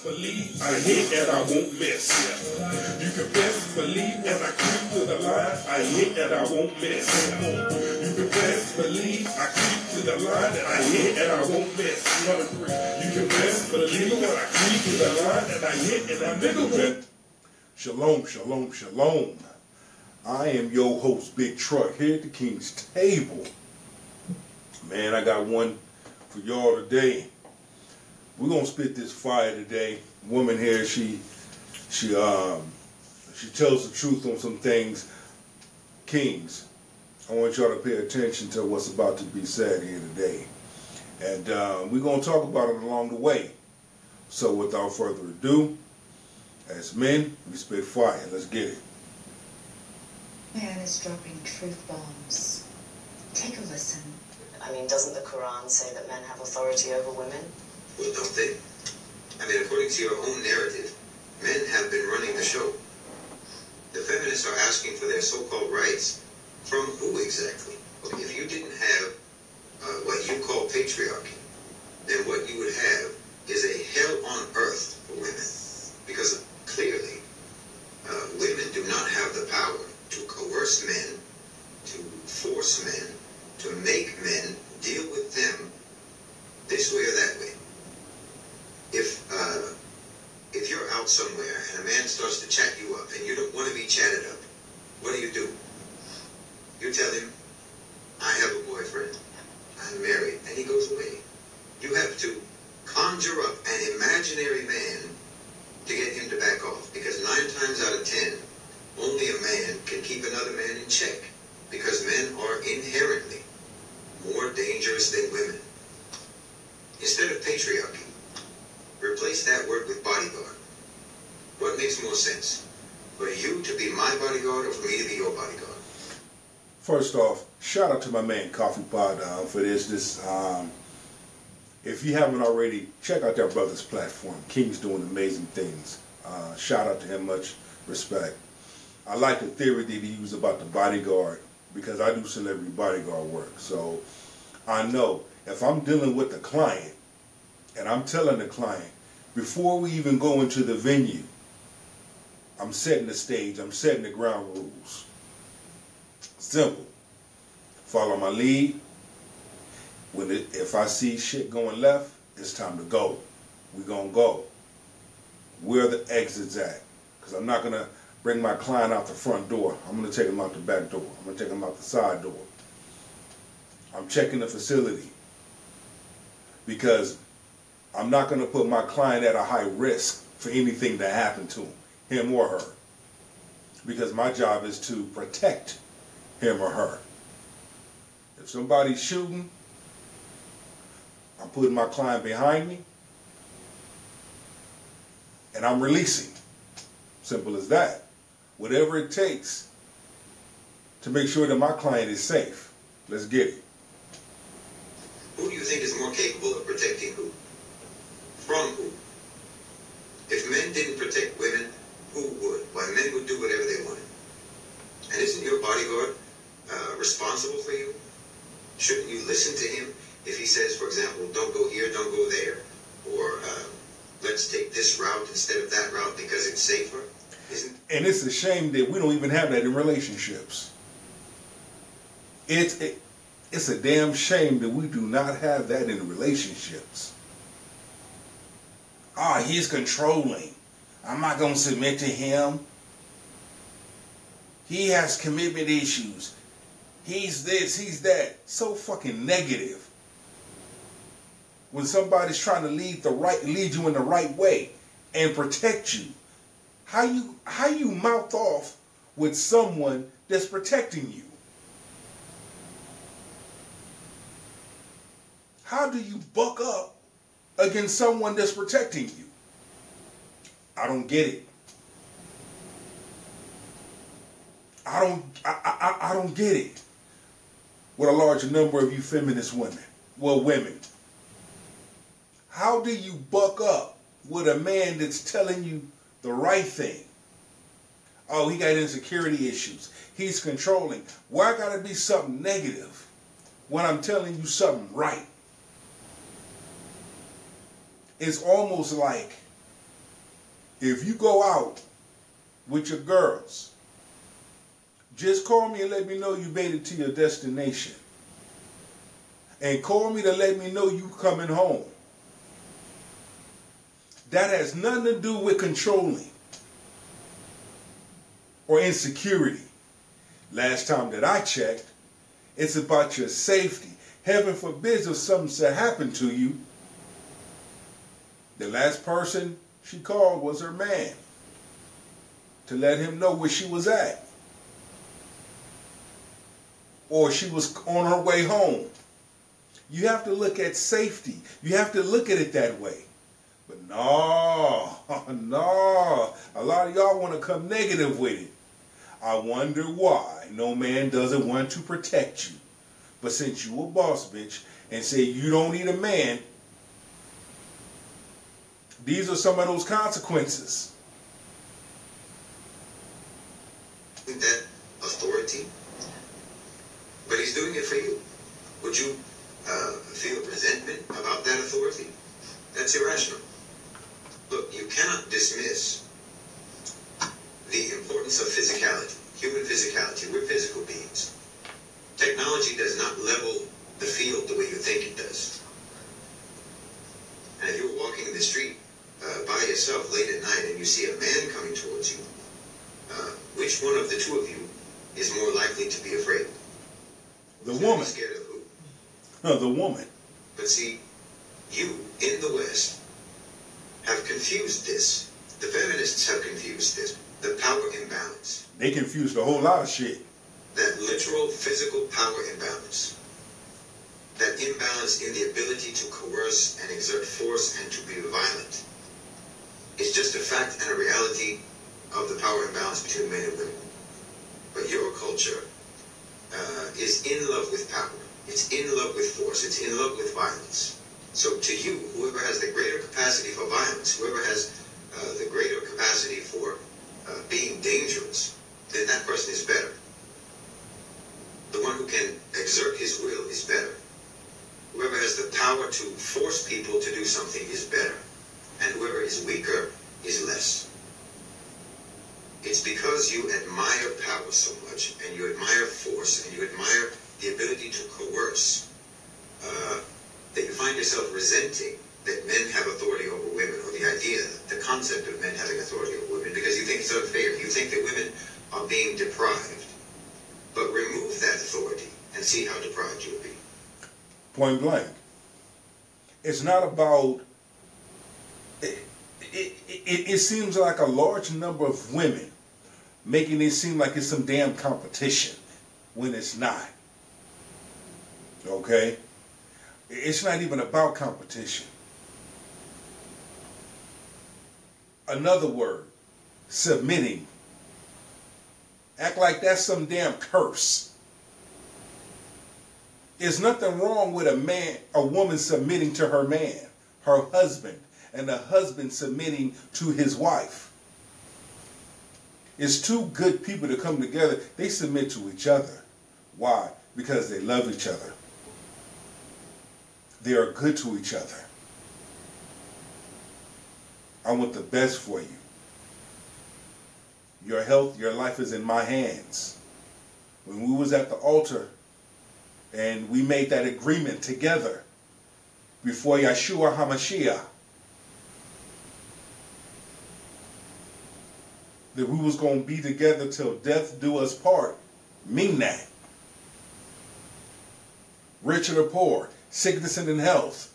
best believe I hit and I won't miss. Yeah. You can best believe when I creep to the line, I hit and I won't miss. Yeah. You can best believe I creep to the line and I hit and I won't miss. You can best believe when I creep to the line and I hit and I nigga won't. Shalom, shalom, shalom. I am your host, Big Truck, here at the King's Table. Man, I got one for y'all today. We're gonna spit this fire today. Woman here, she tells the truth on some things. Kings, I want y'all to pay attention to what's about to be said here today. And we're gonna talk about it along the way. So without further ado, as men, we spit fire. Let's get it. Man is dropping truth bombs. Take a listen. I mean, doesn't the Quran say that men have authority over women? Well, don't they? I mean, according to your own narrative, men have been running the show. The feminists are asking for their so-called rights. From who exactly? Well, if you didn't have what you call patriarchy, then what you would have is a hell on earth for women. Because clearly, women do not have the power to coerce men, to force men, to make men deal with them this way or that way. If you're out somewhere and a man starts to chat you up and you don't want to be chatted up, what do? You tell him, I have a boyfriend, I'm married, and he goes away. You have to conjure up an imaginary man to get him to back off, because 9 times out of 10, only a man can keep another man in check, because men are inherently more dangerous than women. Instead of patriarchy, replace that word with bodyguard. What makes more sense? For you to be my bodyguard or for me to be your bodyguard? First off, shout out to my man Coffee Pod for this. If you haven't already, check out that brother's platform. King's doing amazing things. Shout out to him, much respect. I like the theory that he used about the bodyguard, because I do celebrity bodyguard work. So I know if I'm dealing with the client and I'm telling the client, before we even go into the venue, I'm setting the stage, I'm setting the ground rules. Simple. Follow my lead. If I see shit going left, it's time to go. We're going to go. Where are the exits at? Because I'm not going to bring my client out the front door. I'm going to take him out the back door. I'm going to take him out the side door. I'm checking the facility, because I'm not going to put my client at a high risk for anything to happen to him or her, because my job is to protect him or her. If somebody's shooting, I'm putting my client behind me and I'm releasing. Simple as that. Whatever it takes to make sure that my client is safe. Let's get it. Who do you think is more capable of protecting who? From who? If men didn't protect women, who would? Why, men would do whatever they wanted. And isn't your bodyguard responsible for you? Shouldn't you listen to him if he says, for example, don't go here, don't go there, or let's take this route instead of that route because it's safer? And it's a shame that we don't even have that in relationships. It's a damn shame that we do not have that in relationships. He's controlling. I'm not going to submit to him. He has commitment issues. He's this, he's that. So fucking negative. When somebody's trying to lead you in the right way and protect you, how you mouth off with someone that's protecting you? How do you buck up against someone that's protecting you? I don't get it. I don't get it. With a large number of you feminist women. How do you buck up with a man that's telling you the right thing? Oh, he got insecurity issues. He's controlling. Why gotta be something negative when I'm telling you something right? It's almost like if you go out with your girls, just call me and let me know you made it to your destination. And call me to let me know you coming home. That has nothing to do with controlling or insecurity. Last time that I checked, it's about your safety. Heaven forbid if something should happen to you. The last person she called was her man to let him know where she was at. Or she was on her way home. You have to look at safety. You have to look at it that way. But no. A lot of y'all want to come negative with it. I wonder why no man doesn't want to protect you. But since you a boss bitch and say you don't need a man, these are some of those consequences. That authority, but he's doing it for you. Would you feel resentment about that authority? That's irrational. Look, you cannot dismiss the importance of physicality, human physicality. We're physical beings. Technology does not level the field the way you think it does. And if you're walking in the street by yourself late at night and you see a man coming towards you, which one of the two of you is more likely to be afraid? The woman. Scared of who? No, the woman. But see, you in the West have confused this. The feminists have confused this. The power imbalance. They confused a whole lot of shit. That literal physical power imbalance. That imbalance in the ability to coerce and exert force and to be violent. It's just a fact and a reality of the power imbalance between men and women. But your culture is in love with power. It's in love with force. It's in love with violence. So to you, whoever has the greater capacity for violence, whoever has the greater capacity for being dangerous, then that person is better. The one who can exert his will is better. Whoever has the power to force people to do something is better. And whoever is weaker is less. It's because you admire power so much, and you admire force, and you admire the ability to coerce, that you find yourself resenting that men have authority over women, or the idea, the concept of men having authority over women, because you think it's unfair. You think that women are being deprived. But remove that authority and see how deprived you'll be. Point blank. It's not about... It seems like a large number of women making it seem like it's some damn competition when it's not. Okay? It's not even about competition. Another word, submitting. Act like that's some damn curse. There's nothing wrong with a woman submitting to her man, her husband, and the husband submitting to his wife. It's two good people to come together. They submit to each other. Why? Because they love each other. They are good to each other. I want the best for you. Your health, your life is in my hands. When we was at the altar and we made that agreement together before Yeshua HaMashiach, that we was going to be together till death do us part. Mean that. Rich or poor, sickness and in health.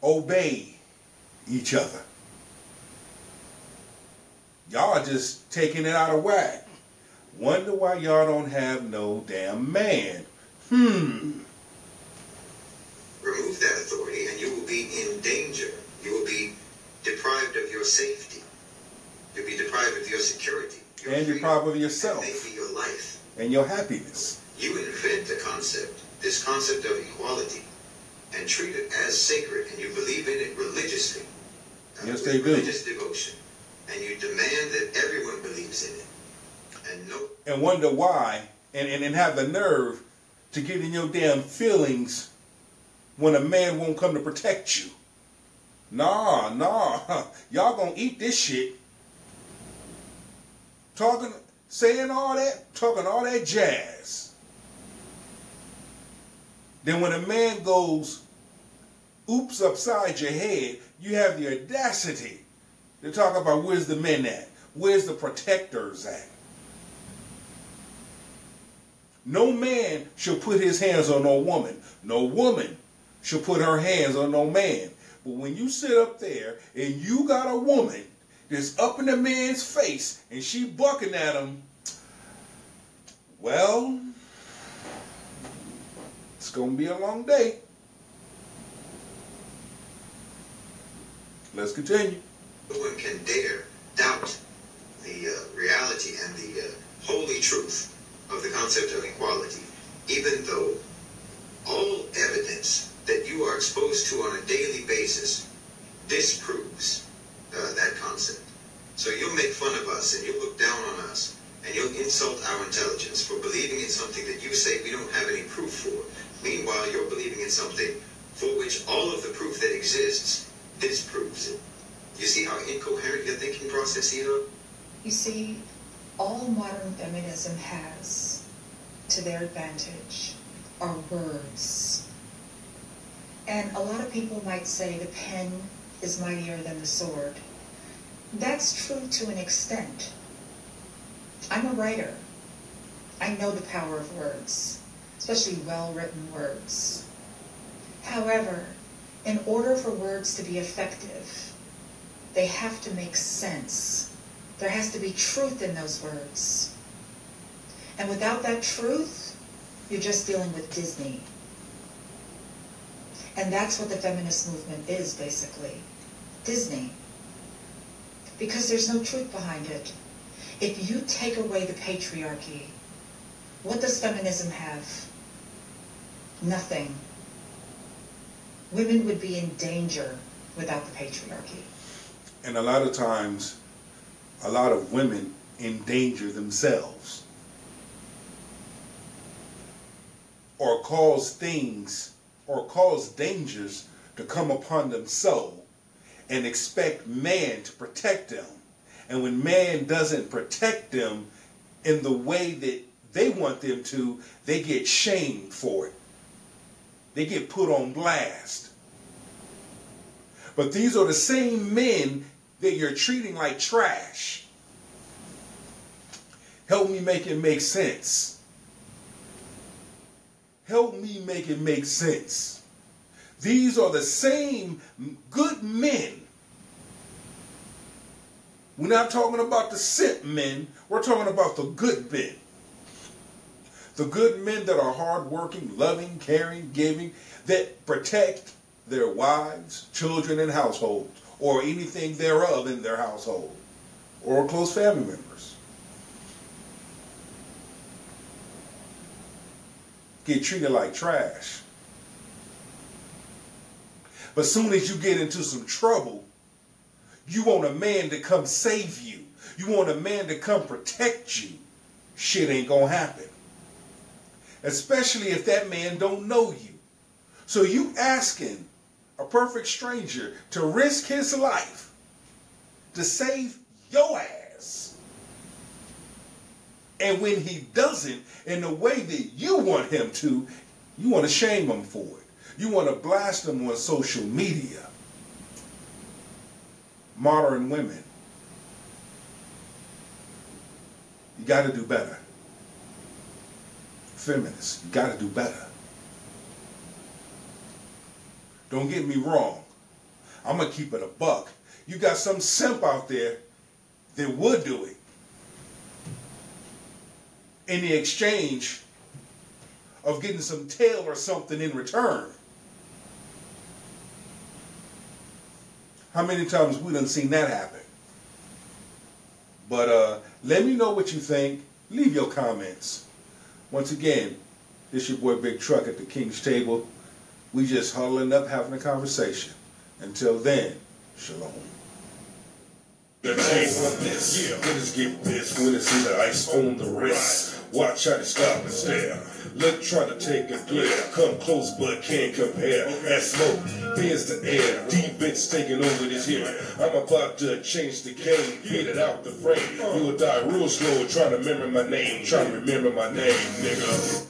Obey each other. Y'all just taking it out of whack. Wonder why y'all don't have no damn man. Remove that authority and you will be in danger. You will be deprived of your safety. You'll be deprived of your security. Your and deprived of yourself. And maybe your life. And your happiness. You invent the concept, this concept of equality, and treat it as sacred, and you believe in it religiously. Yes, they do. Religious devotion. And you demand that everyone believes in it. And wonder why, and have the nerve to get in your damn feelings when a man won't come to protect you. Nah, y'all gonna eat this shit. Saying all that, talking all that jazz. Then when a man goes, oops, upside your head, you have the audacity to talk about where's the men at? Where's the protectors at? No man shall put his hands on no woman. No woman shall put her hands on no man. But when you sit up there and you got a woman that's up in the man's face and she bucking at him, well, it's going to be a long day. Let's continue. No one can dare doubt the reality and the holy truth of the concept of equality, even though all evidence that you are exposed to on a daily basis disproves that concept. So you'll make fun of us and you'll look down on us and you'll insult our intelligence for believing in something that you say we don't have any proof for. Meanwhile, you're believing in something for which all of the proof that exists disproves it. You see how incoherent your thinking process is? You see, all modern feminism has to their advantage are words. And a lot of people might say the pen is mightier than the sword. That's true to an extent. I'm a writer. I know the power of words, especially well-written words. However, in order for words to be effective, they have to make sense. There has to be truth in those words. And without that truth, you're just dealing with Disney. And that's what the feminist movement is, basically. Disney. Because there's no truth behind it. If you take away the patriarchy, what does feminism have? Nothing. Women would be in danger without the patriarchy. And a lot of times, a lot of women endanger themselves. Or cause things, or cause dangers to come upon them so, and expect man to protect them. And when man doesn't protect them in the way that they want them to, they get shamed for it. They get put on blast. But these are the same men that you're treating like trash. Help me make it make sense. Help me make it make sense. These are the same good men. We're not talking about the simp men. We're talking about the good men. The good men that are hardworking, loving, caring, giving, that protect their wives, children, and households, or anything thereof in their household, or close family members. Get treated like trash. But soon as you get into some trouble, you want a man to come save you. You want a man to come protect you. Shit ain't gonna happen. Especially if that man don't know you. So you asking a perfect stranger to risk his life to save your ass. And when he doesn't in the way that you want him to, you want to shame him for it. You want to blast him on social media. Modern women, you got to do better. Feminists, you got to do better. Don't get me wrong. I'm going to keep it a buck. You got some simp out there that would do it in the exchange of getting some tail or something in return. How many times we done seen that happen? But let me know what you think. Leave your comments. Once again, this your boy Big Truck at the King's Table. We just huddling up having a conversation. Until then, shalom. The taste of this, yeah. Let us get this when it's in the ice on the wrist. Watch how they stop and stare. Look, try to take a glare. Come close, but can't compare. As smoke fills the air, deep bits taking over this here. I'm about to change the game, get it out the frame. You'll die real slow trying to remember my name, nigga.